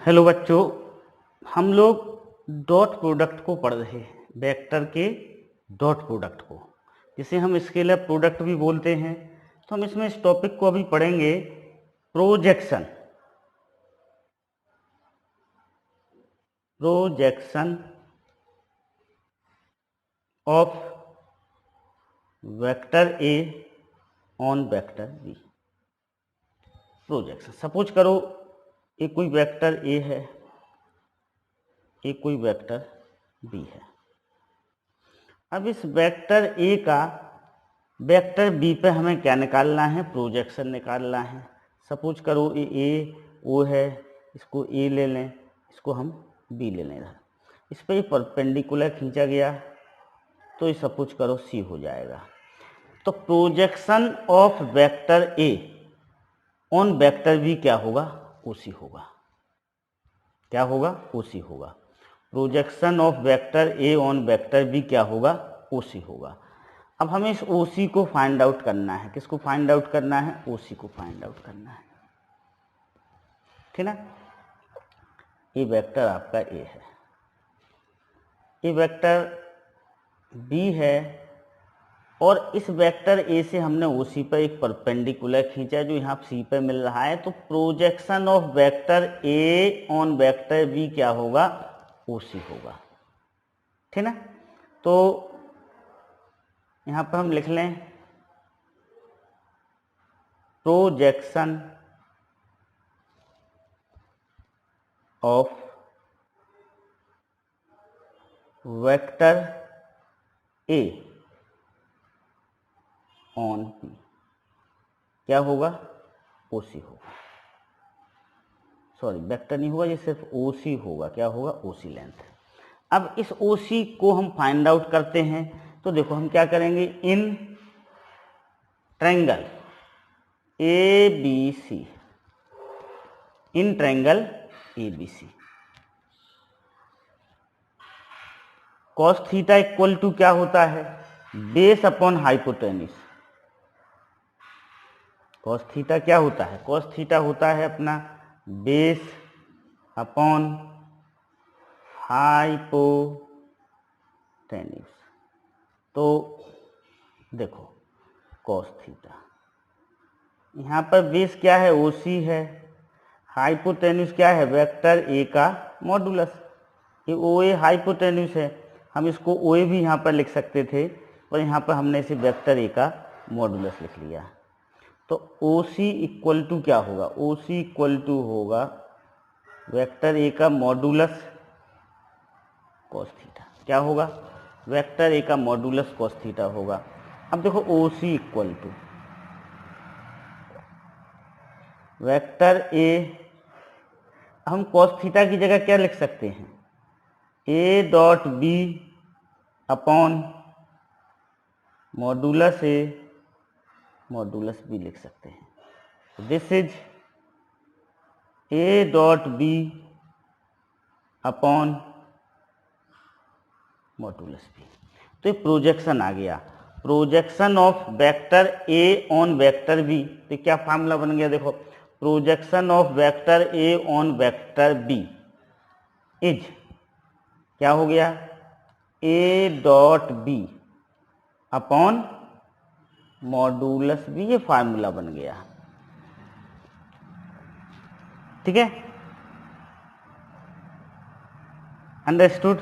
Hello बच्चों, हम लोग डॉट प्रोडक्ट को पढ़ रहे हैं, वेक्टर के डॉट प्रोडक्ट को, जिसे हम स्केलर प्रोडक्ट भी बोलते हैं। तो हम इसमें इस टॉपिक को अभी पढ़ेंगे, projection of vector A on vector B. Projection, suppose करो ये कोई वेक्टर ए है, ये कोई वेक्टर बी है। अब इस वेक्टर ए का वेक्टर बी पे हमें क्या निकालना है? प्रोजेक्शन निकालना है। सपोज करो ये ए ओ है, इसको ए ले लें, इसको हम बी ले लें। इस पर ये परपेंडिकुलर खींचा गया तो ये सपोज करो सी हो जाएगा। तो projection of vector A on vector B क्या होगा? ओसी होगा। क्या होगा? ओसी होगा। Projection of vector A on vector B क्या होगा? ओसी होगा। अब हमें इस ओसी को फाइंड आउट करना है। किसको फाइंड आउट करना है? ओसी को फाइंड आउट करना है, ठीक ना। ये वेक्टर आपका ए है, ये वेक्टर बी है, और इस वेक्टर ए से हमने ओसी पर एक परपेंडिकुलर खींचा जो यहाँ सी पे मिल रहा है। तो projection of vector A on vector B क्या होगा? ओसी होगा, ठीक ना। तो यहाँ पर हम लिख लें projection of vector A on B क्या होगा? ओसी होगा। सॉरी, वेक्टर नहीं होगा, ये सिर्फ ओसी होगा। क्या होगा? ओसी लेंथ। अब इस ओसी को हम फाइंड आउट करते हैं। तो देखो हम क्या करेंगे, in triangle A B C, in triangle A B C cos theta equal to क्या होता है? Base upon hypotenuse. Cos theta क्या होता है? कॉस थीटा होता है अपना बेस अपॉन हाइपोटेन्यूज। तो देखो कॉस थीटा, यहाँ पर बेस क्या है? ओसी है। हाइपोटेन्यूज क्या है? वेक्टर ए का मॉडुलस। ये ओ ए हाइपोटेन्यूज है, हम इसको ओ ए भी यहाँ पर लिख सकते थे, और यहाँ पर हमने इसे वेक्टर ए का मॉडुलस लिख लिया। तो ओ सी इक्वल टू क्या होगा? ओ सी इक्वल टू होगा वेक्टर ए का मॉडुलस कॉस थीटा। क्या होगा? वेक्टर ए का मॉडुलस कॉस थीटा होगा। अब देखो O C equal to vector A, हम कॉस थीटा की जगह क्या लिख सकते हैं? A dot B upon modulus A modulus B लिख सकते हैं। This is A dot B upon modulus B. तो ये प्रोजेक्शन आ गया, projection of vector A on vector B. तो क्या फार्मूला बन गया? देखो, projection of vector A on vector B is क्या हो गया? A dot B upon modulus B. ये फार्मूला बन गया, ठीक है। Understood?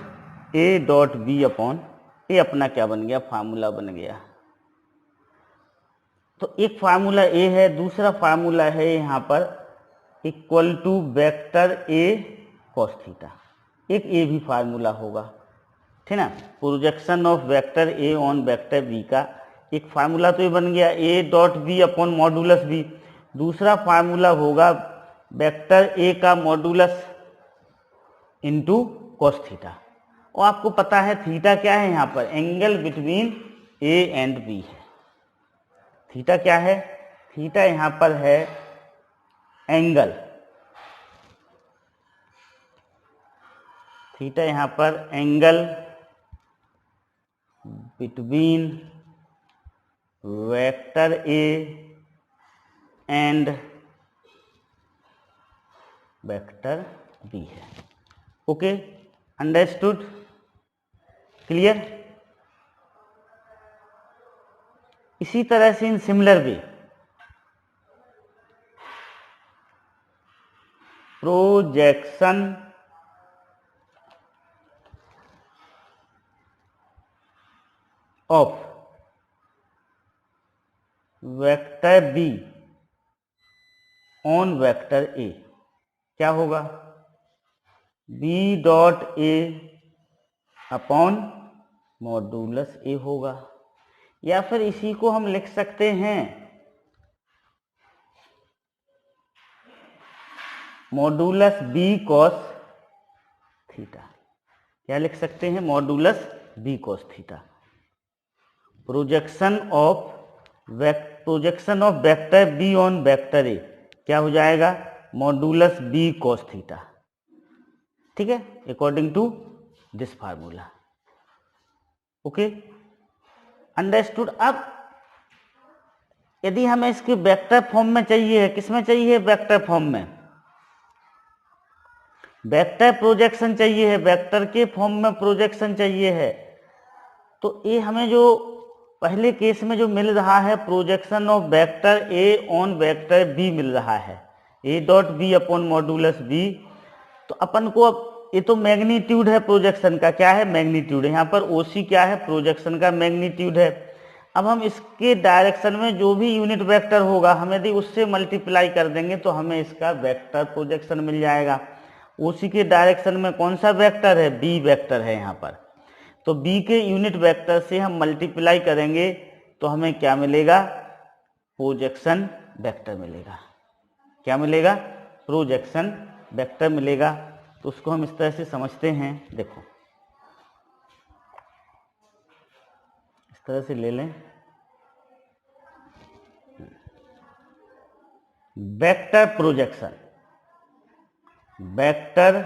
A dot B upon, ये अपना क्या बन गया? फार्मूला बन गया। तो एक फार्मूला ए है, दूसरा फार्मूला है यहाँ पर equal to vector A cos theta. एक ए भी फार्मूला होगा, ठीक ना। Projection of vector A on vector B का एक फार्मूला तो ये बन गया, A dot B upon modulus B. दूसरा फार्मूला होगा वेक्टर ए का मॉडुलस इंटू कॉस थीटा। और आपको पता है थीटा क्या है? यहाँ पर angle between A and B है। थीटा क्या है? थीटा यहाँ पर है एंगल, थीटा यहाँ पर angle between vector A and vector B है। Okay, understood, clear. इसी तरह से in similar way projection of vector B on vector A क्या होगा, B dot A upon modulus A होगा। या फिर इसी को हम लिख सकते हैं मॉड्यूलस बी कॉस थीटा। क्या लिख सकते हैं, modulus B cos theta. Projection of vector B on vector A क्या हो जाएगा, मॉड्यूलस बी कॉस थीटा। ठीक है, according to this formula. Okay, understood. अब यदि हमें इसके वेक्टर फॉर्म में चाहिए है, किस में चाहिए, वेक्टर फॉर्म में, वेक्टर प्रोजेक्शन चाहिए है, वेक्टर के फॉर्म में प्रोजेक्शन चाहिए है, तो ये हमें जो पहले केस में जो मिल रहा है projection of vector A on vector B मिल रहा है, A dot B upon modulus B. तो अपन को अब ये तो मैग्नीट्यूड है प्रोजेक्शन का, क्या है, मैग्नीट्यूड है। यहाँ पर ओसी क्या है, प्रोजेक्शन का मैग्नीट्यूड है। अब हम इसके डायरेक्शन में जो भी यूनिट वेक्टर होगा, हम यदि उससे मल्टीप्लाई कर देंगे तो हमें इसका वेक्टर प्रोजेक्शन मिल जाएगा। ओसी के डायरेक्शन में कौन सा वेक्टर है, बी वेक्टर है यहाँ पर। तो बी के यूनिट वेक्टर से हम मल्टीप्लाई करेंगे तो हमें क्या मिलेगा, प्रोजेक्शन वेक्टर मिलेगा। क्या मिलेगा, प्रोजेक्शन वेक्टर मिलेगा। तो उसको हम इस तरह से समझते हैं, देखो इस तरह से ले लें, vector projection, vector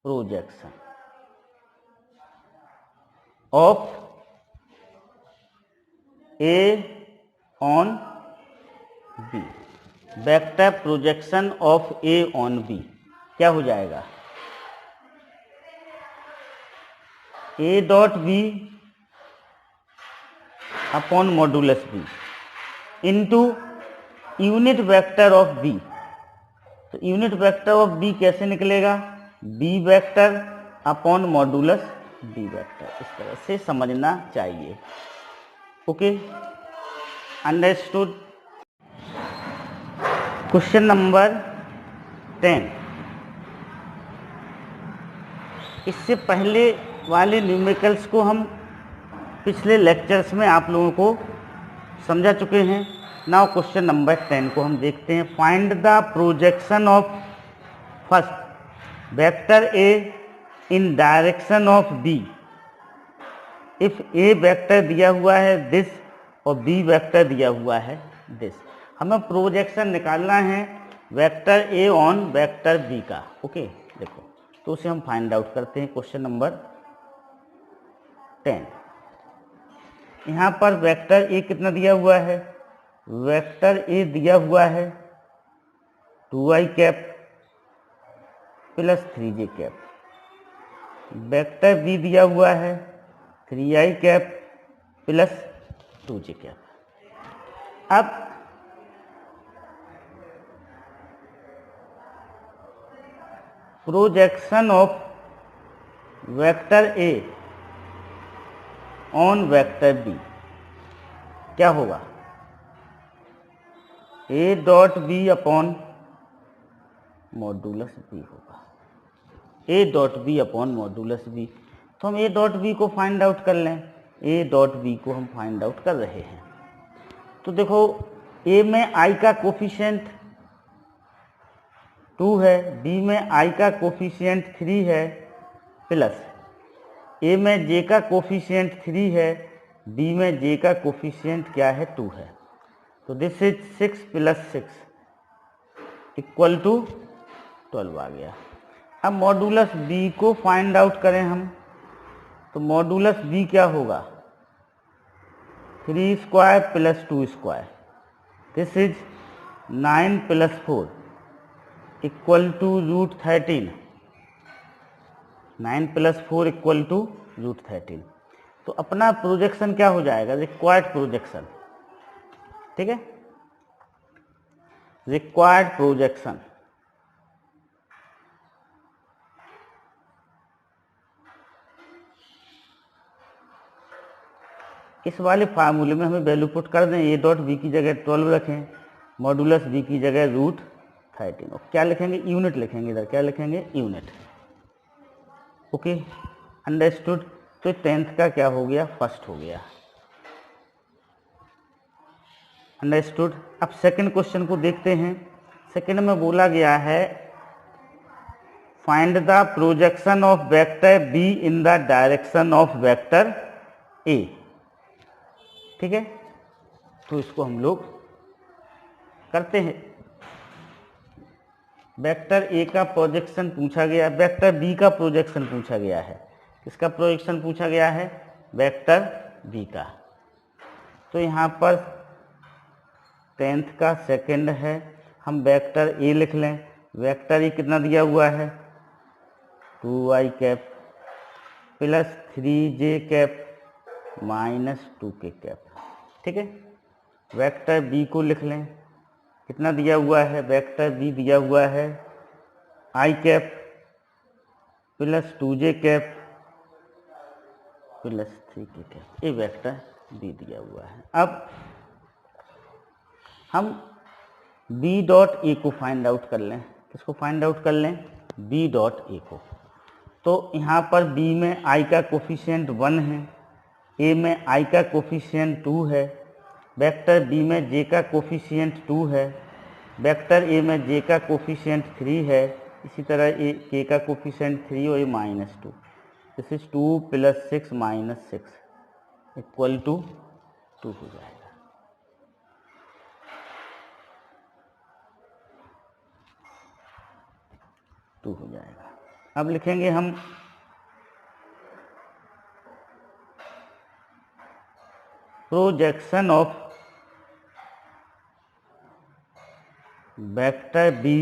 projection of A on B, vector projection of A on B क्या हो जाएगा, A dot B upon modulus B into unit vector of B. तो यूनिट वेक्टर ऑफ बी कैसे निकलेगा, B vector upon modulus B vector. इस तरह से समझना चाहिए। Okay, understood. Question number 10। इससे पहले वाले न्यूमेरिकल्स को हम पिछले लेक्चर्स में आप लोगों को समझा चुके हैं। नाउ क्वेश्चन नंबर 10 को हम देखते हैं। Find the projection of first vector A in direction of B if A vector दिया हुआ है दिस और बी वेक्टर दिया हुआ है दिस। हमें प्रोजेक्शन निकालना है vector A on vector B का। ओके, देखो तो उसे हम फाइंड आउट करते हैं। क्वेश्चन नंबर 10, यहाँ पर वेक्टर ए कितना दिया हुआ है, वेक्टर ए दिया हुआ है 2i cap plus 3j cap. Vector B दिया हुआ है 3i cap plus 2j cap. अब projection of vector A on vector B क्या होगा, A dot B upon modulus B होगा, A dot B upon modulus B. तो हम A dot B को फाइंड आउट कर लें। ए डॉट बी को हम फाइंड आउट कर रहे हैं। तो देखो ए में आई का कोफिशिएंट 2 है, बी में आई का कोफिशिएंट 3 है, प्लस ए में जे का कोफिशिएंट 3 है, बी में जे का कोफिशिएंट क्या है, 2 है। तो this is 6 plus 6 equal to 12 आ गया। अब मॉड्यूलस बी को फाइंड आउट करें हम, तो मॉड्यूलस बी क्या होगा, 3 square plus 2 square, this is 9 plus 4 equal to √13, 9 + 4 equal to √13। तो अपना प्रोजेक्शन क्या हो जाएगा, रिक्वायर्ड प्रोजेक्शन, ठीक है, रिक्वायर्ड प्रोजेक्शन इस वाले फार्मूले में हमें वैल्यू पुट कर दें। a डॉट बी की जगह 12 रखें, मॉडुलस b की जगह √13, और क्या लिखेंगे, यूनिट लिखेंगे, इधर क्या लिखेंगे, यूनिट। Okay, understood. तो 10th का क्या हो गया, फर्स्ट हो गया, अंडरस्टूड। अब सेकंड क्वेश्चन को देखते हैं। सेकंड में बोला गया है find the projection of vector b in the direction of vector a, ठीक है। तो इसको हम लोग करते हैं। वेक्टर a का प्रोजेक्शन पूछा गया, वेक्टर b का प्रोजेक्शन पूछा गया है। किसका प्रोजेक्शन पूछा गया है, वेक्टर b का। तो यहाँ पर 10th का सेकंड है, हम वेक्टर a लिख लें। वेक्टर a कितना दिया हुआ है, 2i cap plus 3j cap minus 2k cap, ठीक है। वेक्टर b को लिख लें, कितना दिया हुआ है, वेक्टर b दिया हुआ है i cap plus 2j cap plus 3k cap, ये वेक्टर b दिया हुआ है। अब हम b डॉट a को फाइंड आउट कर लें। किसको फाइंड आउट कर लें, b डॉट a को। तो यहाँ पर b में i का कोफिशिएंट 1 है, a में i का कोफिशिएंट 2 है, वेक्टर b में j का कोफिशिएंट 2 है, वेक्टर a में j का कोफिशिएंट 3 है, इसी तरह k का कोफिशिएंट 3 और ये -2। दिस इज 2 + 6 - 6 इक्वल टू 2 हो जाएगा। हो जाएगा। अब लिखेंगे हम projection of vector b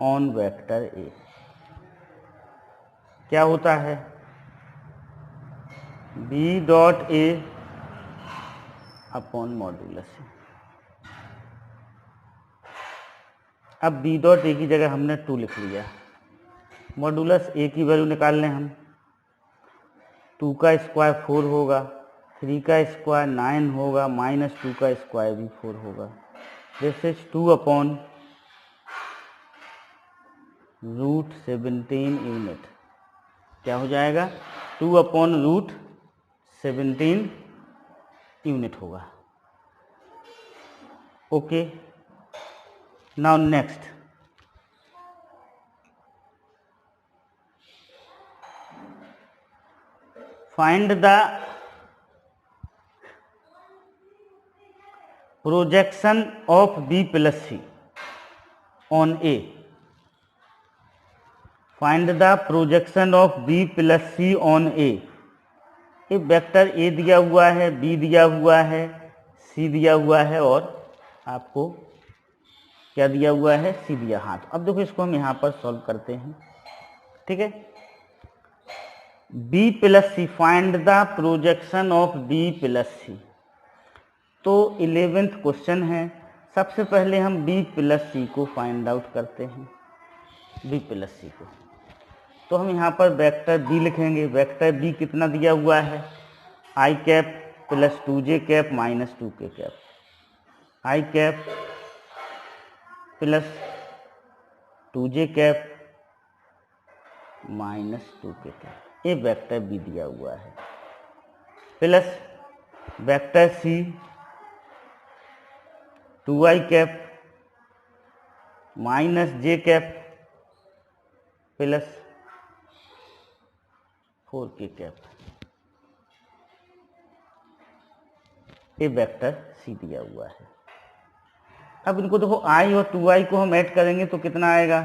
on vector a। क्या होता है, b dot a upon modulus. अब b डॉट a की जगह हमने 2 लिख लिया, मॉड्यूलस a की वैल्यू निकाल लें हम। 2 का स्क्वायर 4 होगा, 3 का स्क्वायर 9 होगा, -2 का स्क्वायर भी 4 होगा। This is 2 upon √17 unit. क्या हो जाएगा, 2 अपॉन √17 यूनिट होगा। Okay, now next find the projection of b + c on a। Find the projection of b + c on a। एक वेक्टर a दिया हुआ है, b दिया हुआ है, c दिया हुआ है, और आपको क्या दिया हुआ है, c दिया। हाँ, तो अब देखो इसको हम यहाँ पर सॉल्व करते हैं, ठीक है। b + c, find the projection of b + c। तो 11th क्वेश्चन है। सबसे पहले हम b + c को फाइंड आउट करते हैं, b + c को। तो हम यहाँ पर वेक्टर b लिखेंगे। वेक्टर b कितना दिया हुआ है, i cap plus 2j cap minus 2k cap, i cap plus 2j cap minus 2k cap, ये वेक्टर b दिया हुआ है। Plus vector c 2i cap minus j cap plus 4k cap, ये vector c दिया हुआ है। अब इनको देखो i और 2i को हम ऐड करेंगे तो कितना आएगा,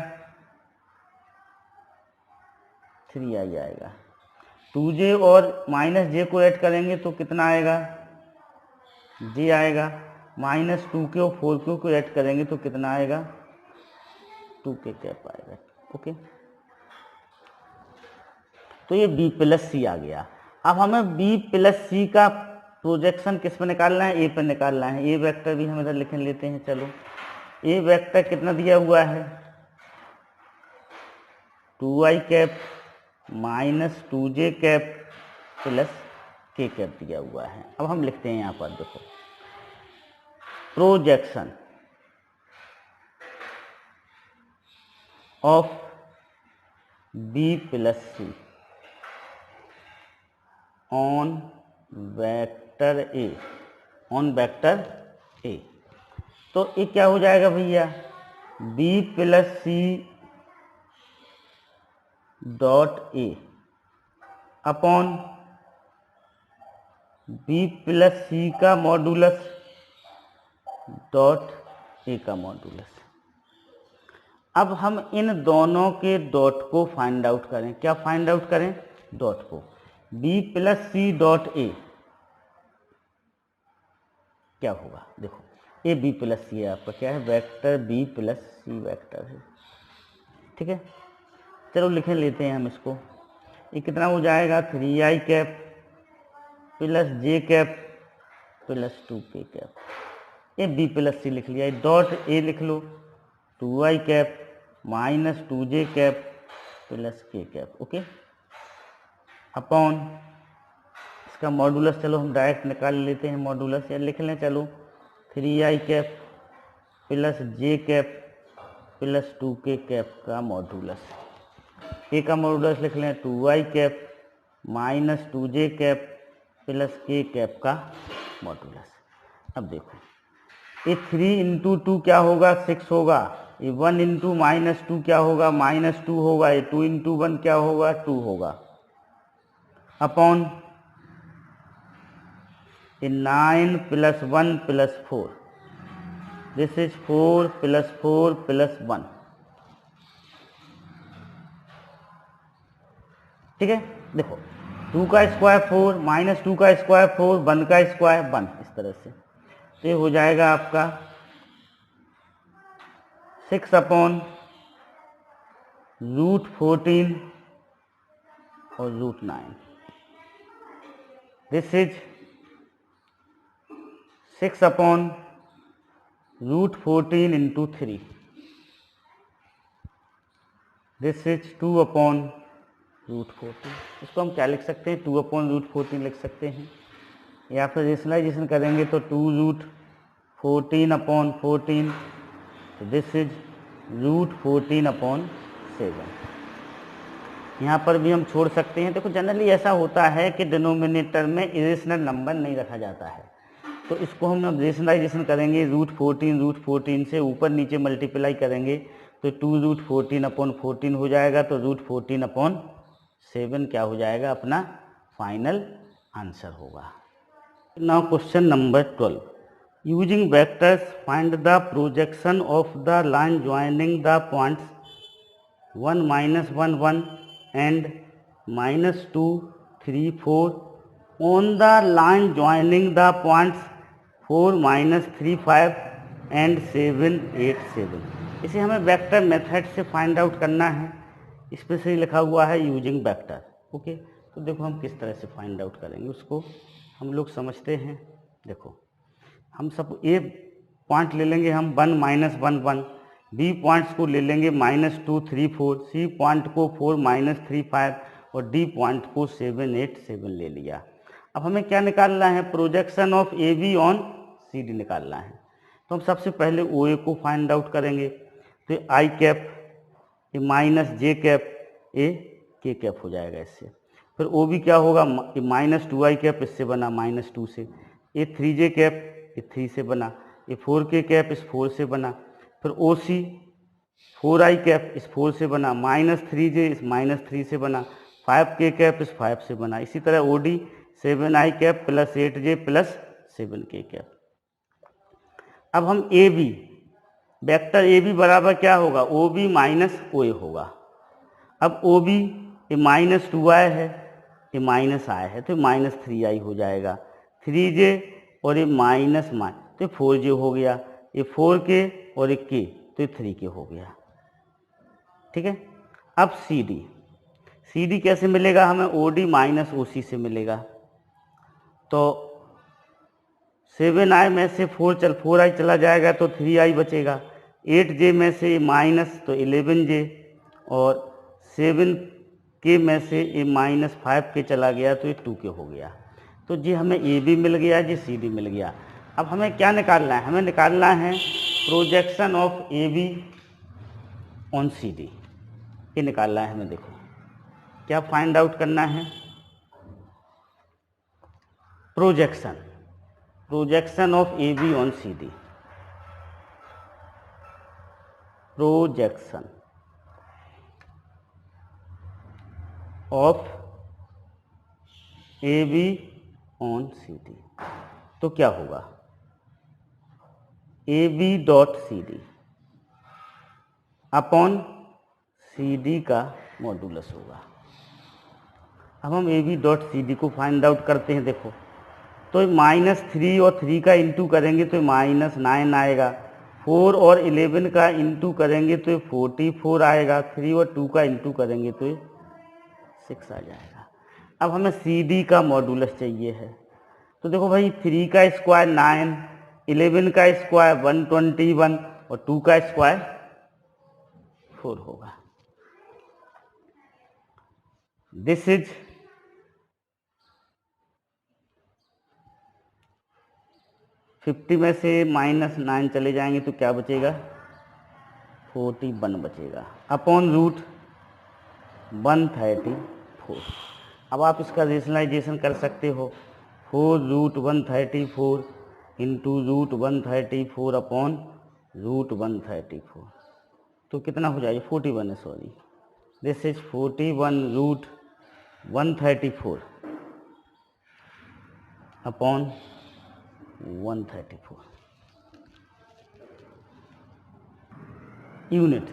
3i आएगा। 2j और माइनस j को ऐड करेंगे तो कितना आएगा, j आएगा। -2k और 4k को ऐड करेंगे तो कितना आएगा, 2k कैप आएगा। ओके, तो ये b प्लस सी आ गया। अब हमें b प्लस सी का प्रोजेक्शन किस पर निकालना है, a पर निकालना है। a वेक्टर भी हम इधर लिख लेते हैं। चलो, a वेक्टर कितना दिया हुआ है, 2i cap minus 2j cap plus k cap दिया हुआ है। अब हम लिखते हैं यहाँ पर, देखो, projection of b plus C on vector A, on vector A. तो ये क्या हो जाएगा भैया, b plus C dot A upon b plus C का मॉडुलस डॉट ए का मॉडुलस। अब हम इन दोनों के डॉट को फाइंड आउट करें। क्या फाइंड आउट करें, डॉट को। b plus C dot A क्या होगा, देखो, ए बी प्लस सी है आपका, क्या है, vector b plus C vector है। ठीक है, चलो लिख लेते हैं हम इसको। ये कितना हो जाएगा, 3i cap plus j cap plus 2k cap. ये b प्लस सी लिख लिया, डॉट ए लिख लो, 2i cap minus 2j cap plus k cap. Okay, upon इसका मॉडुलस, चलो हम डायरेक्ट निकाल लेते हैं मॉडुलस, या लिख लें, चलो, 3i cap plus j cap plus 2k cap का मॉडुलस। ए का मॉडुलस लिख लें, 2i cap minus 2j cap plus k cap का मॉडुलस। अब देखो, ये 3 इंटू 2 क्या होगा, 6 होगा। ये 1 इंटू माइनस 2 क्या होगा, माइनस 2 होगा। ये 2 इंटू 1 क्या होगा, 2 होगा। अपॉन ये 9 plus 1 plus 4, this is 4 plus 4 plus 1। ठीक है, देखो, 2 का स्क्वायर 4, माइनस 2 का स्क्वायर 4, 1 का स्क्वायर 1, इस तरह से। तो ये हो जाएगा आपका 6 अपॉन √14 और √9। This is 6 upon √14 into 3, this is 2 upon √14। इसको हम क्या लिख सकते हैं, 2 अपॉन √14 लिख सकते हैं, या फिर रेशनलाइजेशन करेंगे तो 2√14 अपॉन 14, तो दिस इज √14 अपॉन 7। यहाँ पर भी हम छोड़ सकते हैं। देखो, जनरली ऐसा होता है कि डिनोमिनेटर में इरेशनल नंबर नहीं रखा जाता है, तो इसको हम रेशनलाइजेशन करेंगे, √14 से ऊपर नीचे मल्टीप्लाई करेंगे तो 2√14 अपॉन 14 हो जाएगा। तो √14 अपॉन 7 क्या हो जाएगा, अपना फाइनल आंसर होगा। Now question number 12, using vectors find the projection of the line joining the points 1 -1 1 and -2 3 4 on the line joining the points 4 -3 5 and 7 8 7। इसे हमें वेक्टर मेथड से फाइंड आउट करना है। स्पेशली लिखा हुआ है यूजिंग वेक्टर। ओके, तो देखो हम किस तरह से फाइंड आउट करेंगे उसको हम लोग समझते हैं। देखो, हम सब ए पॉइंट ले लेंगे हम 1 -1 1, बी पॉइंट्स को ले लेंगे -2 3 4, सी पॉइंट को 4 -3 5 और डी पॉइंट को 7 8 7 ले लिया। अब हमें क्या निकालना है, projection of A B on C D निकालना है। तो हम सबसे पहले ओ ए को फाइंड आउट करेंगे। तो आई कैप, ये माइनस जे कैप, ए के कैप हो जाएगा इससे। फिर ओ बी क्या होगा, ये -2i कैप, इससे बना -2 से। ये 3j कैप, ये 3 से बना। ये 4k कैप, इस 4 से बना। फिर ओ सी 4i कैप, इस 4 से बना। -3j, इस -3 से बना। 5k कैप, इस 5 से बना। इसी तरह O D 7i cap plus 8j plus 7k cap. अब हम A B, vector A B बराबर क्या होगा, ओ बी माइनस ओ ए होगा। अब ओ बी ये -2i है, ये -i है, तो -3i हो जाएगा। 3j और ये तो 4j हो गया। ये 4k और ये k, तो ये 3k हो गया। ठीक है। अब सी डी कैसे मिलेगा हमें, ओ डी माइनस ओ सी से मिलेगा। तो 7i में से 4i चला जाएगा तो 3i बचेगा, 8j में से माइनस तो 11j, और 7k में से ये माइनस 5k चला गया तो ये 2k हो गया। तो जी हमें ए बी मिल गया, जी सी डी मिल गया। अब हमें क्या निकालना है, हमें निकालना है projection of A B on C D, ये निकालना है हमें। देखो क्या फाइंड आउट करना है, projection of A B on C D, projection of A B on C D. तो क्या होगा, A B dot C D upon C D का मॉडुलस होगा। अब हम A B dot C D को फाइंड आउट करते हैं। देखो तो -3 और 3 का इंटू करेंगे तो -9 आएगा, 4 और 11 का इंटू करेंगे तो 44 आएगा, 3 और 2 का इंटू करेंगे तो 6 आ जाएगा। अब हमें सी डी का मॉडुलस चाहिए है। तो देखो भाई 3 का स्क्वायर 9, 11 का स्क्वायर 121 और 2 का स्क्वायर 4 होगा। दिस इज -50 में से -9 चले जाएंगे तो क्या बचेगा, 41 बचेगा, अपॉन रूट 134। अब आप इसका रेशनलाइजेशन कर सकते हो, 4√134 इंटू √134 अपॉन √134, तो कितना हो जाएगा, 41 है, sorry, this is 41√134 upon 134 unit.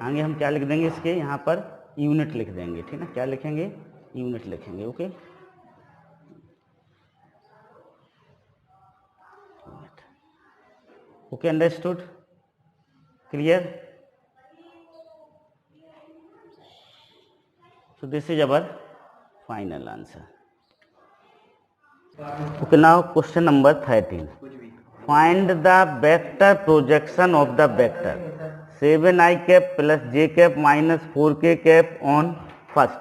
आगे हम क्या लिख देंगे, इसके यहाँ पर यूनिट लिख देंगे, ठीक है ना, क्या लिखेंगे, यूनिट लिखेंगे। Okay, okay, understood, clear. So this is our final answer. Okay, now question number 13. Find the vector projection of the vector 7i cap plus j cap minus 4k cap on first,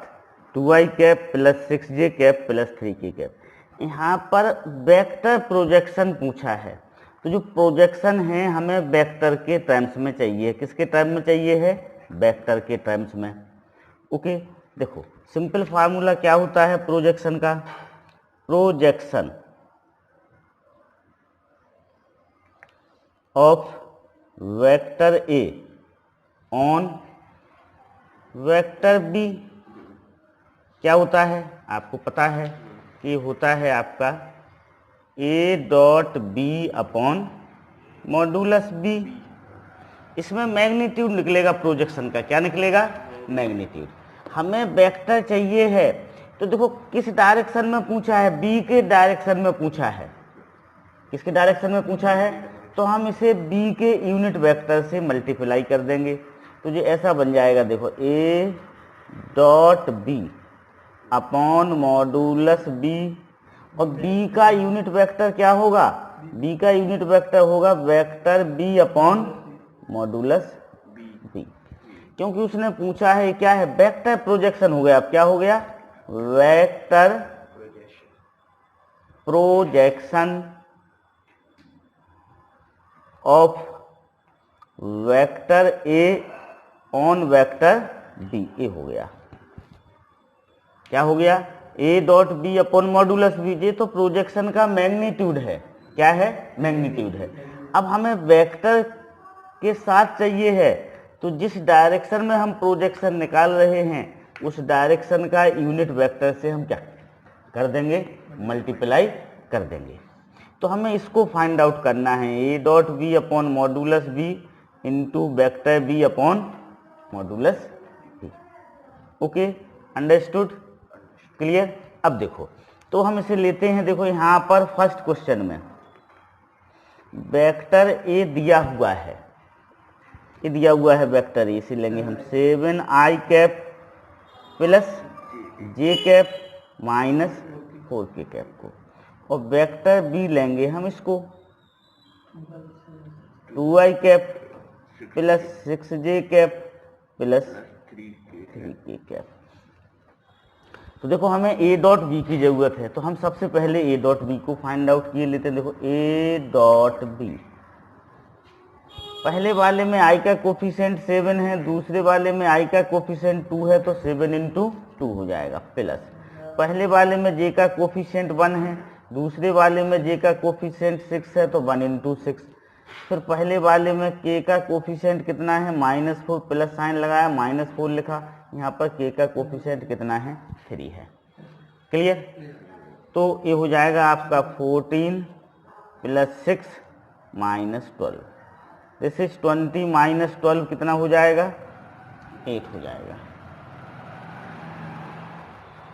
2i cap plus 6j cap plus 3k cap। यहाँ पर vector projection पूछा है, तो जो projection है हमें vector के terms में चाहिए। किसके टर्म में चाहिए है, वेक्टर के टर्म्स में। ओके, देखो सिंपल फार्मूला क्या होता है प्रोजेक्शन का, projection of vector A on vector B क्या होता है, आपको पता है कि होता है आपका A dot B upon modulus B. इसमें मैग्नीट्यूड निकलेगा प्रोजेक्शन का, क्या निकलेगा, मैग्नीट्यूड। हमें वेक्टर चाहिए है, तो देखो किस डायरेक्शन में पूछा है, बी के डायरेक्शन में पूछा है। किसके डायरेक्शन में पूछा है, तो हम इसे बी के यूनिट वेक्टर से मल्टीप्लाई कर देंगे, तो ये ऐसा बन जाएगा, देखो A dot B upon modulus B, और बी का यूनिट वेक्टर क्या होगा, बी का यूनिट वेक्टर होगा vector B upon modulus B, क्योंकि उसने पूछा है क्या है, वेक्टर प्रोजेक्शन हो गया। अब क्या हो गया, vector projection of vector A on vector B, A हो गया। क्या हो गया, A dot B upon modulus B, ये तो प्रोजेक्शन का मैग्नीट्यूड है, क्या है, मैग्नीट्यूड है। अब हमें वेक्टर के साथ चाहिए है, तो जिस डायरेक्शन में हम प्रोजेक्शन निकाल रहे हैं उस डायरेक्शन का यूनिट वेक्टर से हम क्या कर देंगे, मल्टीप्लाई कर देंगे। तो हमें इसको फाइंड आउट करना है, A dot B upon modulus B into vector B upon modulus B. Okay, understood, clear. अब देखो तो हम इसे लेते हैं, देखो यहाँ पर फर्स्ट क्वेश्चन में वेक्टर ए दिया हुआ है, ये दिया हुआ है वेक्टर, इसे लेंगे हम 7i cap plus j cap minus 4k cap को, और वेक्टर बी लेंगे हम इसको 2i cap plus 6j cap plus 3k cap. तो देखो हमें a डॉट बी की जरूरत है, तो हम सबसे पहले a डॉट बी को फाइंड आउट किए लेते हैं। देखो a डॉट बी, पहले वाले में i का कोफिशिएंट 7 है, दूसरे वाले में i का कोफिशिएंट 2 है, तो 7 इंटू 2 हो जाएगा, प्लस पहले वाले में j का कोफिशिएंट 1 है, दूसरे वाले में j का कोफिशिएंट 6 है, तो 1 इंटू 6। फिर पहले वाले में k का कोफिशिएंट कितना है -4, प्लस साइन लगाया -4 लिखा, यहाँ पर k का कोफिशिएंट कितना है 3 है। क्लियर? तो ये हो जाएगा आपका 14 plus 6 minus 12, this is 20 minus 12 कितना हो जाएगा 8 हो जाएगा।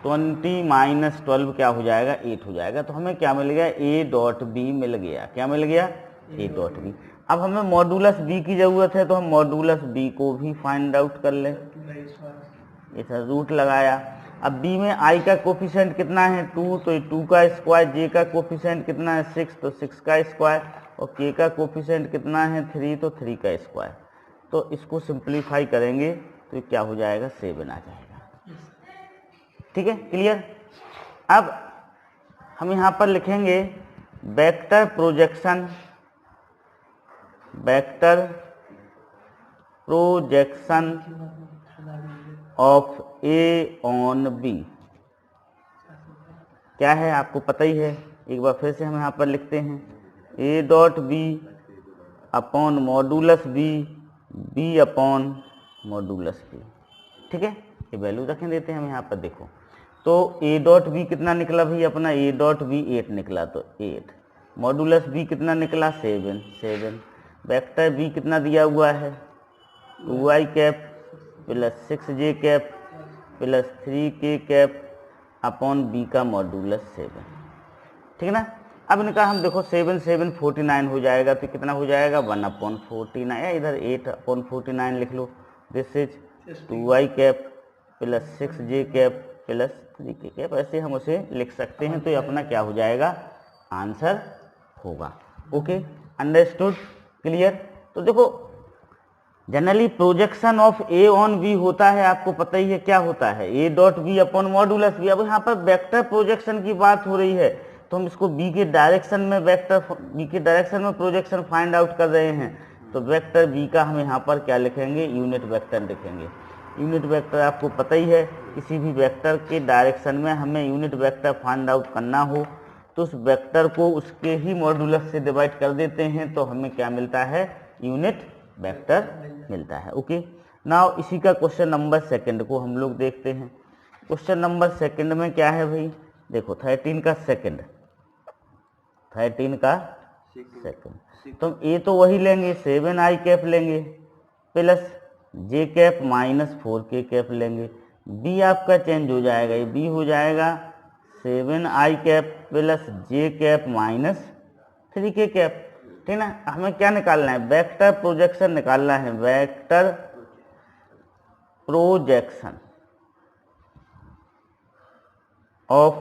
20 माइनस 12 क्या हो जाएगा 8 हो जाएगा। तो हमें क्या मिल गया a डॉट बी मिल गया। क्या मिल गया a डॉट बी। अब हमें मॉडुलस b की जरूरत है, तो हम मॉडुलस b को भी फाइंड आउट कर लें। ऐसा रूट लगाया। अब b में i का कोफिशिएंट कितना है 2, तो 2 का स्क्वायर, j का कोफिशिएंट कितना है 6, तो 6 का स्क्वायर, और k का कोफिशिएंट कितना है 3, तो 3 का स्क्वायर। तो इसको सिंप्लीफाई करेंगे तो क्या हो जाएगा 7 आ जाएगा। ठीक है, क्लियर? अब हम यहाँ पर लिखेंगे vector projection of A on B. क्या है आपको पता ही है, एक बार फिर से हम यहाँ पर लिखते हैं A dot B upon modulus B, B upon modulus B. ठीक है, ये वैल्यू रखें देते हैं हम यहाँ पर। देखो तो ए डॉट बी कितना निकला भाई अपना, ए डॉट बी 8 निकला, तो 8, मॉडुलस बी कितना निकला 7, वेक्टर बी कितना दिया हुआ है 2i cap plus 6j cap plus 3k cap upon B का मॉडुलस 7। ठीक है ना? अब इनका हम देखो 7 7 49 हो जाएगा, तो कितना हो जाएगा 1/49, या इधर 8/49 लिख लो। This is 2i cap plus 6j cap plus 3k cap, ऐसे हम उसे लिख सकते हैं। तो ये अपना क्या हो जाएगा आंसर होगा। Okay, understood, clear? तो देखो generally projection of A on B होता है, आपको पता ही है क्या होता है, A dot B upon modulus B. अब यहाँ पर वेक्टर प्रोजेक्शन की बात हो रही है, तो हम इसको बी के डायरेक्शन में बी के डायरेक्शन में प्रोजेक्शन फाइंड आउट कर रहे हैं। तो वेक्टर बी का हम यहाँ पर क्या लिखेंगे यूनिट वेक्टर लिखेंगे। यूनिट वेक्टर आपको पता ही है, किसी भी वेक्टर के डायरेक्शन में हमें यूनिट वेक्टर फाइंड आउट करना हो तो उस वेक्टर को उसके ही मॉडुलस से डिवाइड कर देते हैं, तो हमें क्या मिलता है यूनिट वेक्टर मिलता है। ओके, नाउ इसी का क्वेश्चन नंबर 2 को हम लोग देखते हैं। क्वेश्चन नंबर 2 में क्या है भाई, देखो 13 का सेकंड, तो हम ए तो वही लेंगे 7i कैप लेंगे plus j cap minus 4k cap लेंगे। बी आपका चेंज हो जाएगा, ये बी हो जाएगा 7i cap plus j cap minus 3k cap. ठीक ना? हमें क्या निकालना है वेक्टर प्रोजेक्शन निकालना है, vector projection of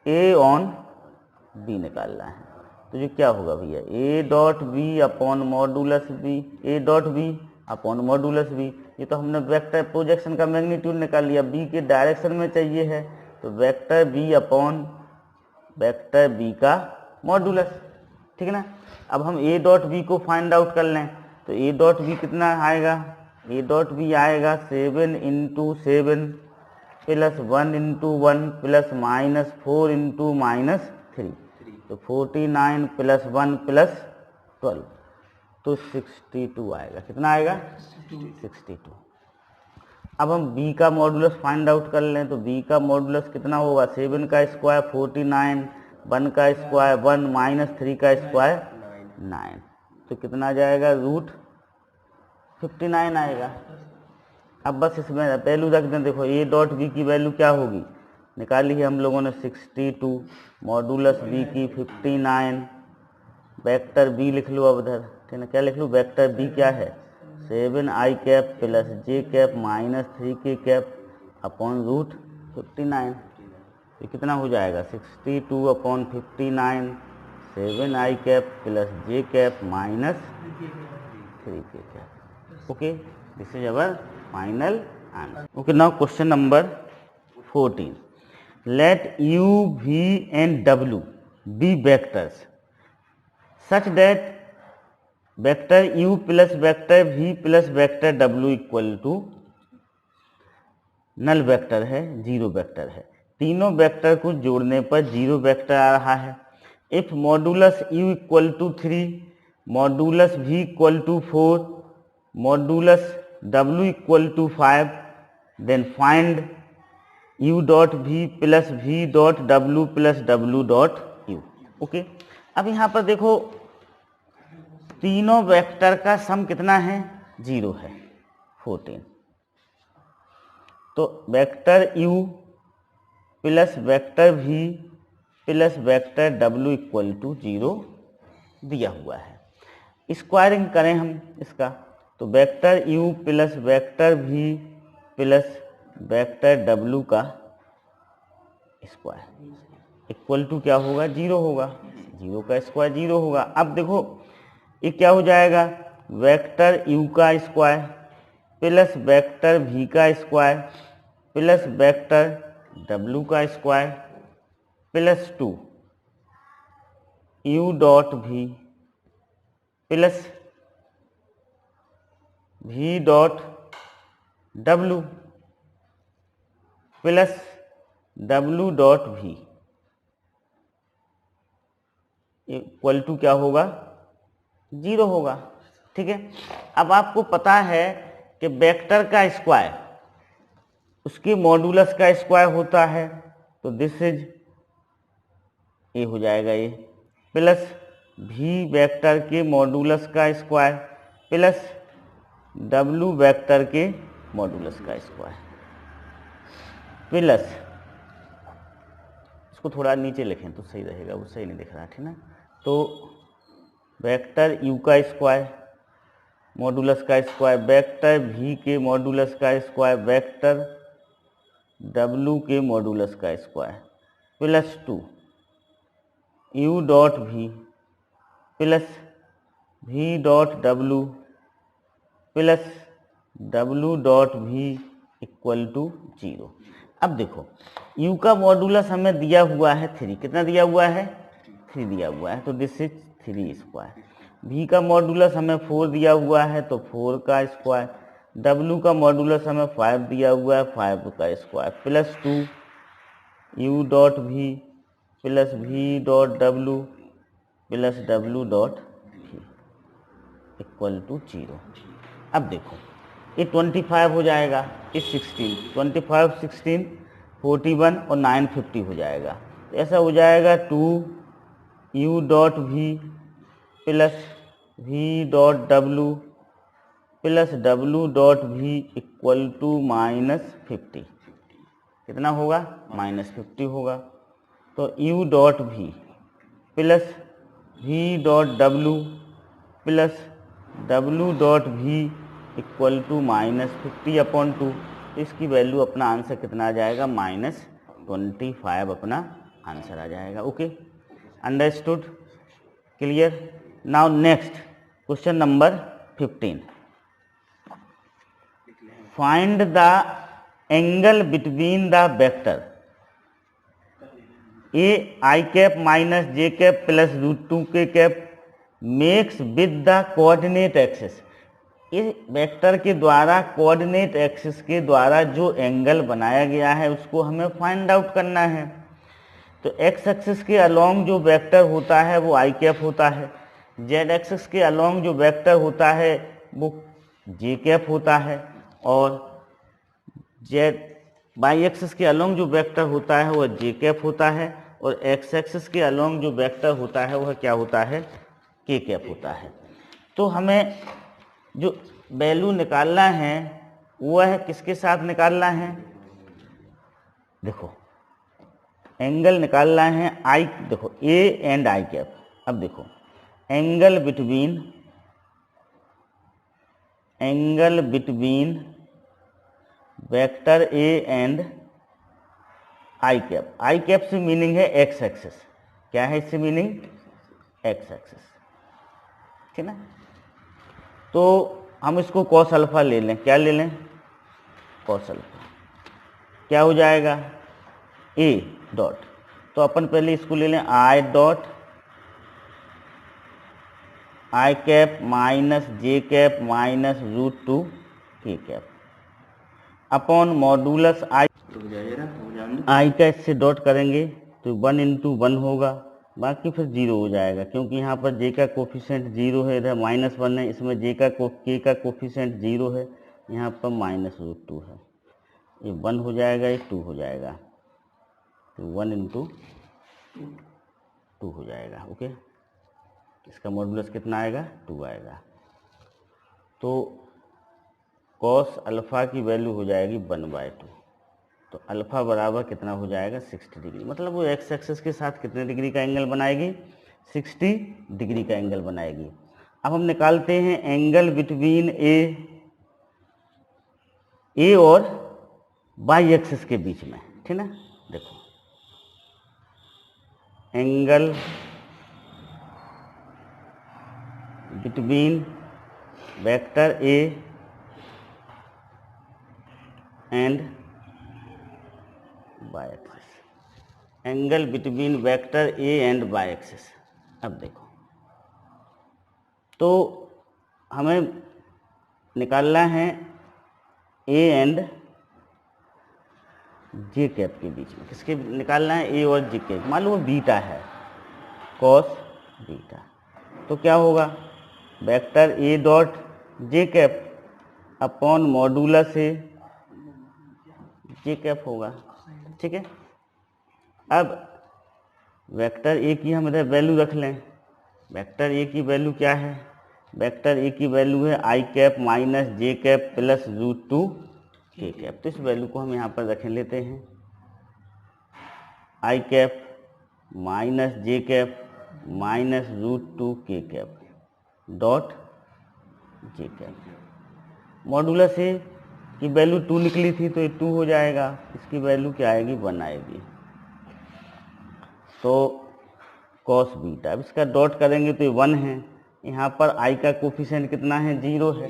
A on B निकालना है। तो ये क्या होगा भैया A dot B upon modulus B, A dot B upon modulus B. ये तो हमने वेक्टर प्रोजेक्शन का मैग्नीट्यूड निकाल लिया, बी के डायरेक्शन में चाहिए है, तो vector B upon vector B का मॉडुलस। ठीक है ना? अब हम ए डॉट बी को फाइंड आउट कर लें, तो ए डॉट बी कितना आएगा, ए डॉट बी आएगा 7 into 7 plus 1 into 1 plus minus 4 into minus 3, तो 49 प्लस 1 प्लस 12, तो 62 आएगा। कितना आएगा 62। अब हम b का मॉडुलस फाइंड आउट कर लें, तो b का मॉडुलस कितना होगा 7 का स्क्वायर 49, 1 का स्क्वायर 1 माइनस 3 का स्क्वायर 9, तो कितना आ जाएगा √59 आएगा। अब बस इसमें वैल्यू रख दें। देखो ए डॉट बी की वैल्यू क्या होगी निकाली है हम लोगों ने 62, मॉडुलस बी की 59, वेक्टर बी लिख लो अब इधर। ठीक है, क्या लिख लूँ वेक्टर बी क्या है 7i cap plus J cap minus 3k cap upon root 59। ये कितना हो जाएगा 62 अपॉन 59 7i cap plus J cap minus 3k cap. Okay, this is our final answer. Okay, now question number 14। Let u, v and w be vectors such that vector u plus vector v plus vector w equal to null vector है, zero vector है। तीनों vector को जोड़ने पर zero vector आ रहा है। If modulus u equal to 3, modulus v equal to 4, modulus w equal to 5, then find u dot v plus v dot w plus w dot u। Okay, अब यहाँ पर देखो तीनों वेक्टर का सम कितना है, 0 है, 14। तो vector u plus vector v plus vector w equal to 0 दिया हुआ है। स्क्वायरिंग करें हम इसका, तो vector u plus vector v plus vector w का स्क्वायर इक्वल टू क्या होगा, 0 होगा। 0 का स्क्वायर 0 होगा। अब देखो ये क्या हो जाएगा, वेक्टर u का स्क्वायर प्लस वेक्टर v का स्क्वायर प्लस वेक्टर w का square plus 2 u dot v plus v dot w plus w dot v equal to क्या होगा, 0 होगा। ठीक है, अब आपको पता है कि वेक्टर का स्क्वायर उसके मॉडुलस का स्क्वायर होता है, तो दिस इज ये हो जाएगा ये, प्लस v वेक्टर के मॉडुलस का स्क्वायर प्लस w वेक्टर के मॉडुलस का स्क्वायर प्लस, इसको थोड़ा नीचे लिखें तो सही रहेगा, वो सही नहीं दिख रहा, ठीक ना। तो वेक्टर u का स्क्वायर मॉडुलस का स्क्वायर, वेक्टर v के मॉडुलस का स्क्वायर, वेक्टर w के मॉडुलस का square plus 2 u dot v plus v dot w plus w dot v equal to 0। अब देखो u का मॉडुलस हमें दिया हुआ है 3, कितना दिया हुआ है, 3 दिया हुआ है, तो दिस इज 3 स्क्वायर। v का मॉडुलस हमें 4 दिया हुआ है, तो 4 का स्क्वायर। w का मॉडुलस हमें 5 दिया हुआ है, 5 का square plus 2 u dot v plus v dot w plus w dot v equal to 0। अब देखो ये 25 हो जाएगा, इस 16, 25 16 41 और 9 50 हो जाएगा। तो ऐसा हो जाएगा 2 u dot v plus v dot w plus w dot v equal to -50। कितना होगा, -50 होगा। तो u dot v plus v dot w plus w dot v equal to -50 upon 2। इसकी वैल्यू अपना आंसर कितना आ जाएगा, -25 अपना आंसर आ जाएगा। Okay, understood, clear. Now next question number 15। Find the angle between the vector A I cap minus J cap plus √2k cap makes with the coordinate axis. इस vector के द्वारा coordinate axis के द्वारा जो angle बनाया गया है उसको हमें फाइंड आउट करना है। तो एक्स एक्सिस के अलोंग जो वेक्टर होता है वो आई कैप होता है, जेड एक्सिस के अलोंग जो वेक्टर होता है वो जे कैप होता है, और जेड वाई एक्सिस के अलोंग जो वेक्टर होता है वह जे कैप होता है, और एक्स एक्सिस के अलोंग जो वेक्टर होता है वह क्या होता है, के कैप होता है। तो हमें जो वैल्यू निकालना है वह किसके साथ निकालना है, देखो एंगल निकालना है आई, देखो ए एंड आई कैप। अब देखो angle angle between vector A and I cap. I cap से मीनिंग है एक्स एक्सिस। क्या है इससे मीनिंग? एक्स एक्सिस, ठीक है ना। तो हम इसको कॉस अल्फा ले लें। क्या ले लें? Cos alpha. क्या हो जाएगा? A dot. तो अपन पहले इसको ले लें I dot I cap minus J cap minus root two K cap upon modulus I का इससे डॉट करेंगे तो 1 इंटू 1 होगा, बाकी फिर 0 हो जाएगा, क्योंकि यहाँ पर जे का कोफिशिएंट 0 है, इधर -1 है, इसमें जे का के का कोफिशिएंट 0 है, यहाँ पर -√2 है। ये 1 हो जाएगा, ये 2 हो जाएगा, तो 1 इंटू 2 हो जाएगा। ओके, इसका मॉडुलस कितना आएगा? 2 आएगा। तो कॉस अल्फ़ा की वैल्यू हो जाएगी 1/2। तो अल्फ़ा बराबर कितना हो जाएगा? 60 डिग्री। मतलब वो एक्स एक्सिस के साथ कितने डिग्री का एंगल बनाएगी? 60 डिग्री का एंगल बनाएगी। अब हम निकालते हैं एंगल बिटवीन ए और वाई एक्सिस के बीच में, ठीक ना। देखो, angle between vector A and Y axis. Angle between vector A and Y axis. अब देखो, तो हमें निकालना है ए एंड जे कैप के बीच में। किसके निकालना है? ए और जे कैप। मान लो बीटा है, कॉस बीटा। तो क्या होगा? वेक्टर ए dot J cap upon modulus ए जे कैप होगा, ठीक है। अब वेक्टर ए की हम इधर वैल्यू रख लें। वेक्टर ए की वैल्यू क्या है? वेक्टर ए की वैल्यू है आई cap minus J cap plus √2 K cap. तो इस वैल्यू को हम यहाँ पर रख लेते हैं, I cap minus J cap minus √2 K cap dot J cap. Modulus A की वैल्यू 2 निकली थी, तो ये 2 हो जाएगा। इसकी वैल्यू क्या आएगी? 1 आएगी। तो कॉस बीटा। अब इसका डॉट करेंगे तो ये 1 है। यहाँ पर आई का कोफिशिएंट कितना है? 0 है।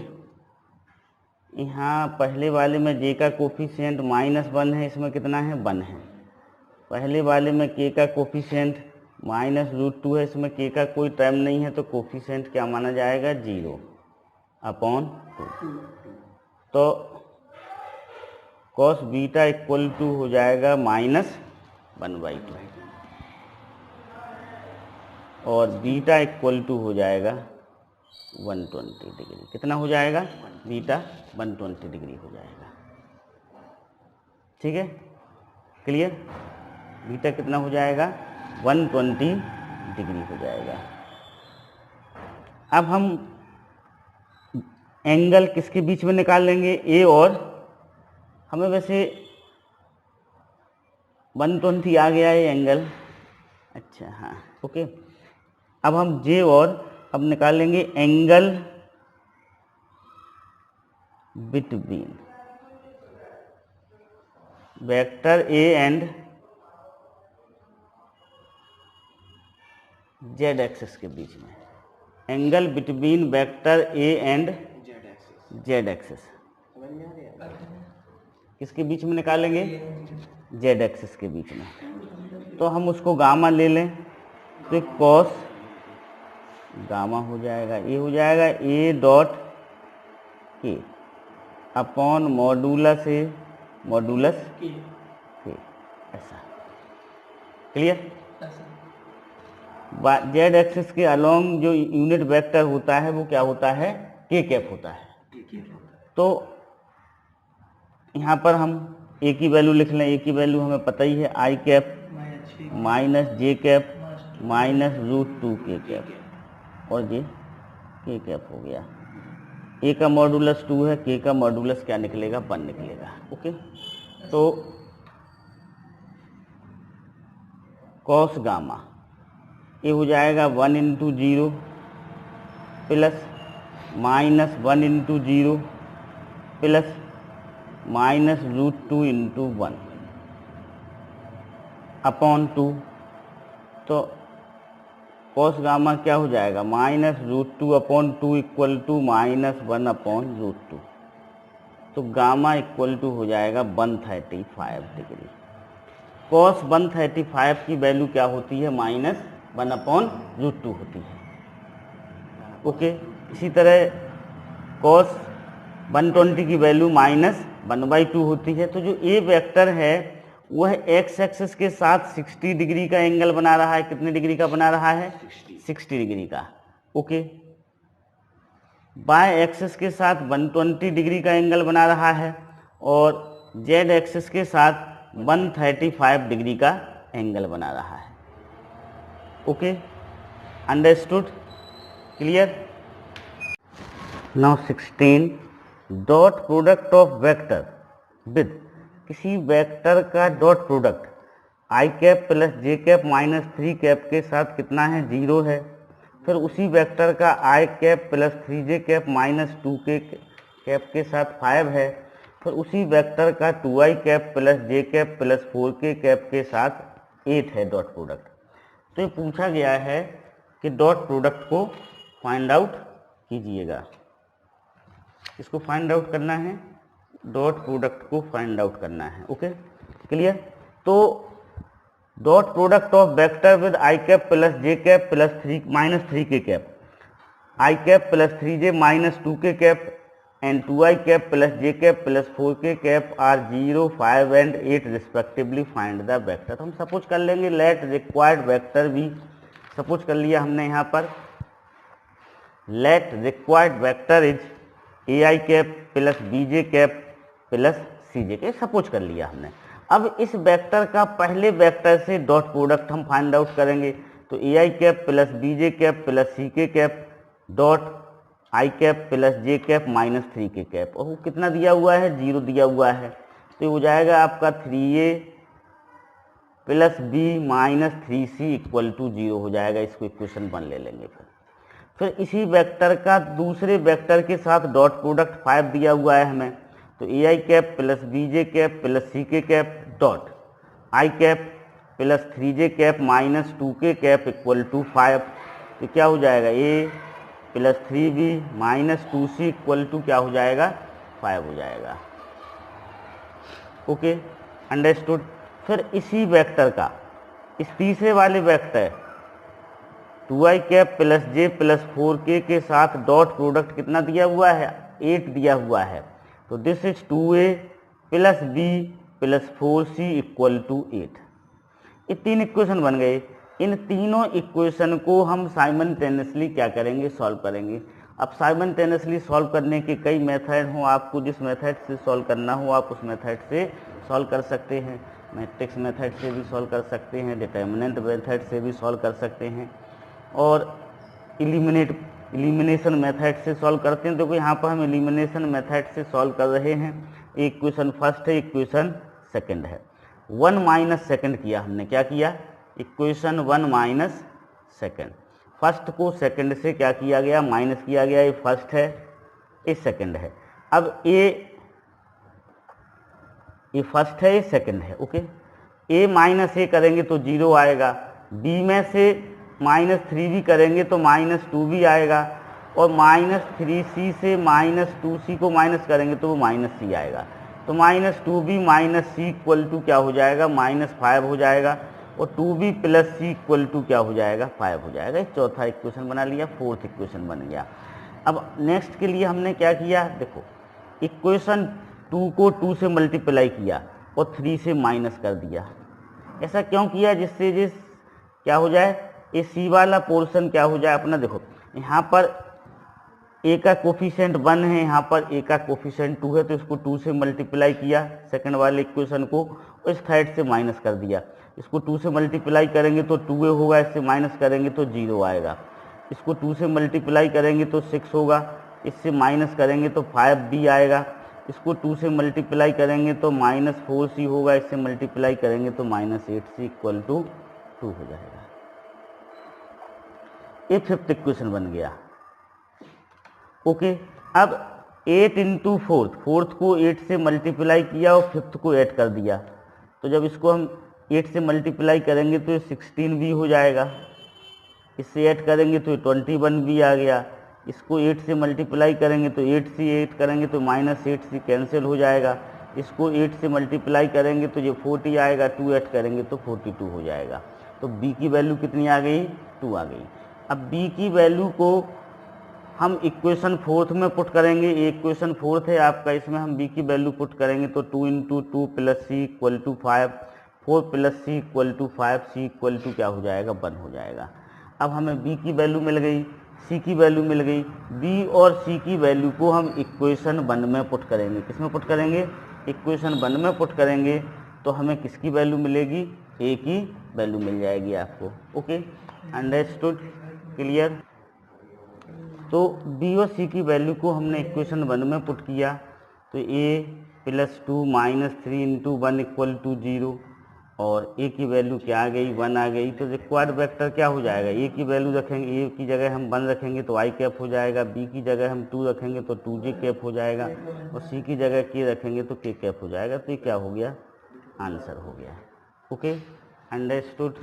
यहाँ पहले वाले में जे का कोफिशिएंट -1 है, इसमें कितना है? 1 है। पहले वाले में के का कोफिशिएंट -√2 है, इसमें के का कोई टर्म नहीं है, तो कोफिशिएंट क्या माना जाएगा? 0/2। तो कॉस बीटा इक्वल टू हो जाएगा -1/2 और बीटा इक्वल टू हो जाएगा 120 डिग्री। कितना हो जाएगा? बीटा 120 डिग्री हो जाएगा, ठीक है। क्लियर? बीटा कितना हो जाएगा? 120 डिग्री हो जाएगा। अब हम एंगल किसके बीच में निकाल लेंगे? ए और, हमें वैसे 120 आ गया है एंगल। अच्छा, हाँ, ओके। अब हम जे और अब निकाल लेंगे angle between vector A and Z axis के बीच में। Angle between vector A and Z axis किसके बीच में निकालेंगे? जेड एक्सिस के बीच में। तो हम उसको गामा ले लें, तो कॉस गामा हो जाएगा। ये हो जाएगा ए डॉट के अपॉन मॉडुलस ए मॉडुलस के। ऐसा क्लियर? जेड एक्सिस के अलोंग जो यूनिट वेक्टर होता है वो क्या होता है? के कैप होता है। तो यहाँ पर हम ए की वैल्यू लिख लें। ए की वैल्यू हमें पता ही है, आई cap minus J cap minus √2 K cap और जे के कैप हो गया। ए का मॉडुलस 2 है, के का मॉडुलस क्या निकलेगा? 1 निकलेगा। ओके, तो कॉस गामा ये हो जाएगा 1 into 0 plus -1 into 0 plus -√2 into 1 upon 2। तो कॉस गामा क्या हो जाएगा, -√2 अपॉन 2 इक्वल टू -1 अपॉन √2। तो गामा इक्वल टू हो जाएगा 135 डिग्री। कॉस 135 की वैल्यू क्या होती है, -1 अपॉन √2 होती है। ओके, इसी तरह कॉस 120 की वैल्यू -1/2 होती है। तो जो ए वेक्टर है वह एक्स एक्सिस के साथ 60 डिग्री का एंगल बना रहा है। कितने डिग्री का बना रहा है, 60 डिग्री का। ओके, बाय एक्सिस के साथ 120 डिग्री का एंगल बना रहा है और जेड एक्सिस के साथ 135 डिग्री का एंगल बना रहा है। Okay, understood, clear. Now 16, dot product of vector with, किसी वेक्टर का dot product I cap plus J cap minus 3 cap के साथ कितना है, 0 है। फिर उसी वेक्टर का I cap plus 3j cap minus 2 K cap के साथ 5 है। फिर उसी वेक्टर का 2i cap plus J cap plus 4k cap के साथ 8 है डॉट प्रोडक्ट। तो ये पूछा गया है कि डॉट प्रोडक्ट को फाइंड आउट कीजिएगा। इसको फाइंड आउट करना है, डॉट प्रोडक्ट को फाइंड आउट करना है। Okay, clear. तो dot product of vector with I cap plus J cap plus -3k cap, I cap plus 3j minus 2k cap and 2i cap plus J cap plus 4k cap are 0, 5 and 8 respectively find the vector. हम suppose कर लेंगे let required vector भी, suppose कर लिया हमने यहाँ पर late required vector is ai cap plus bj cap plus cj के, सपोज कर लिया हमने। अब इस वेक्टर का पहले वेक्टर से डॉट प्रोडक्ट हम फाइंड आउट करेंगे। तो ai cap plus bj cap plus ck cap dot i cap plus j cap minus 3k cap, और वो कितना दिया हुआ है, 0 दिया हुआ है। तो हो जाएगा आपका 3a plus b minus 3c equal to 0 हो जाएगा। इसको इक्वेशन 1 ले लेंगे। फिर इसी वेक्टर का दूसरे वेक्टर के साथ डॉट प्रोडक्ट 5 दिया हुआ है हमें। तो ai cap plus bj cap plus ck cap dot i cap plus 3j cap minus 2k cap equal to 5। तो क्या हो जाएगा, a plus 3b minus 2c equal to क्या हो जाएगा, 5 हो जाएगा। Okay, understood. फिर इसी वेक्टर का इस तीसरे वाले vector 2i cap plus j plus 4k के साथ डॉट प्रोडक्ट कितना दिया हुआ है, 8 दिया हुआ है। तो this is 2a plus b plus 4c equal to 8। ये 3 इक्वेशन बन गए। इन तीनों इक्वेशन को हम साइमल्टेनियसली क्या करेंगे, सॉल्व करेंगे। अब साइमल्टेनियसली सॉल्व करने के कई मेथड हों, आपको जिस मेथड से सॉल्व करना हो आप उस मेथड से सॉल्व कर सकते हैं। मैट्रिक्स मेथड से भी सॉल्व कर सकते हैं, डिटर्मिनेंट मेथड से भी सॉल्व कर सकते हैं, और एलिमिनेशन मेथड से सॉल्व करते हैं। देखो यहाँ पर हम एलिमिनेशन मेथड से सॉल्व कर रहे हैं। इक्वेशन फर्स्ट है, इक्वेशन सेकंड है। 1 माइनस सेकंड किया हमने, क्या किया, इक्वेशन 1 माइनस सेकंड। फर्स्ट को सेकंड से क्या किया गया, माइनस किया गया। ये फर्स्ट है, ये सेकंड है। अब ये फर्स्ट है, ये सेकंड है। ओके, a माइनस ए करेंगे तो 0 आएगा, b में से -3 भी करेंगे तो -2 भी आएगा, और -3c से -2c को माइनस करेंगे तो वो -c आएगा। तो -2b minus c equal to क्या हो जाएगा, -5 हो जाएगा, और 2b plus c equal to क्या हो जाएगा, 5 हो जाएगा। ये चौथा इक्वेशन बना लिया, फोर्थ इक्वेशन बन गया। अब नेक्स्ट के लिए हमने क्या किया, देखो इक्वेशन 2 को 2 से मल्टीप्लाई किया और 3 से माइनस कर दिया। ऐसा क्यों किया, जिससे क्या हो जाए, ये सी वाला पोर्शन क्या हो जाए अपना। देखो यहाँ पर ए का कोफिशिएंट 1 है, यहाँ पर ए का कोफिशिएंट 2 है, तो इसको 2 से मल्टीप्लाई किया सेकंड वाले इक्वेशन को, और इस साइड से माइनस कर दिया। इसको 2 से मल्टीप्लाई करेंगे तो 2a होगा, इससे माइनस करेंगे तो 0 आएगा। इसको 2 से मल्टीप्लाई करेंगे तो 6 होगा, इससे माइनस करेंगे तो 5b आएगा। इसको 2 से मल्टीप्लाई करेंगे तो -4c होगा, इससे मल्टीप्लाई करेंगे तो -8c इक्वल टू 2 हो जाएगा। ये फिफ्थ इक्वेशन बन गया। ओके। अब 8 इंटू फोर्थ को 8 से मल्टीप्लाई किया और फिफ्थ को ऐड कर दिया, तो जब इसको हम 8 से मल्टीप्लाई करेंगे तो 16 भी हो जाएगा, इससे ऐड करेंगे तो 21 भी आ गया, इसको 8 से मल्टीप्लाई करेंगे तो 8 से 8 करेंगे तो -8 से कैंसिल हो जाएगा, इसको 8 से मल्टीप्लाई करेंगे तो ये 40 आएगा, 2 ऐड करेंगे तो 42 हो जाएगा। तो b की वैल्यू कितनी आ गई? 2 आ गई। अब b की वैल्यू को हम इक्वेशन फोर्थ में पुट करेंगे, ये इक्वेशन फोर्थ है आपका, इसमें हम b की वैल्यू पुट करेंगे तो 2 into 2 plus c equal to 5, 4 plus c equal to 5, c equal to क्या हो जाएगा? 1 हो जाएगा। अब हमें b की वैल्यू मिल गई, c की वैल्यू मिल गई, b और c की वैल्यू को हम इक्वेशन 1 में पुट करेंगे। किस में पुट करेंगे? इक्वेशन 1 में पुट करेंगे तो हमें किसकी वैल्यू मिलेगी? a की वैल्यू मिल जाएगी आपको। Okay, understood, clear. तो b और c की वैल्यू को हमने इक्वेशन 1 में पुट किया तो a plus 2 minus 3 into 1 equal to 0, और a की वैल्यू क्या आ गई? 1 आ गई। तो रिक्वायर्ड वेक्टर क्या हो जाएगा? a की वैल्यू रखेंगे, a की जगह हम 1 रखेंगे तो i कैप हो जाएगा, b की जगह हम 2 रखेंगे तो 2j कैप हो जाएगा, और c की जगह k रखेंगे तो k कैप हो जाएगा। तो ये क्या हो गया? आंसर हो गया। Okay, understood.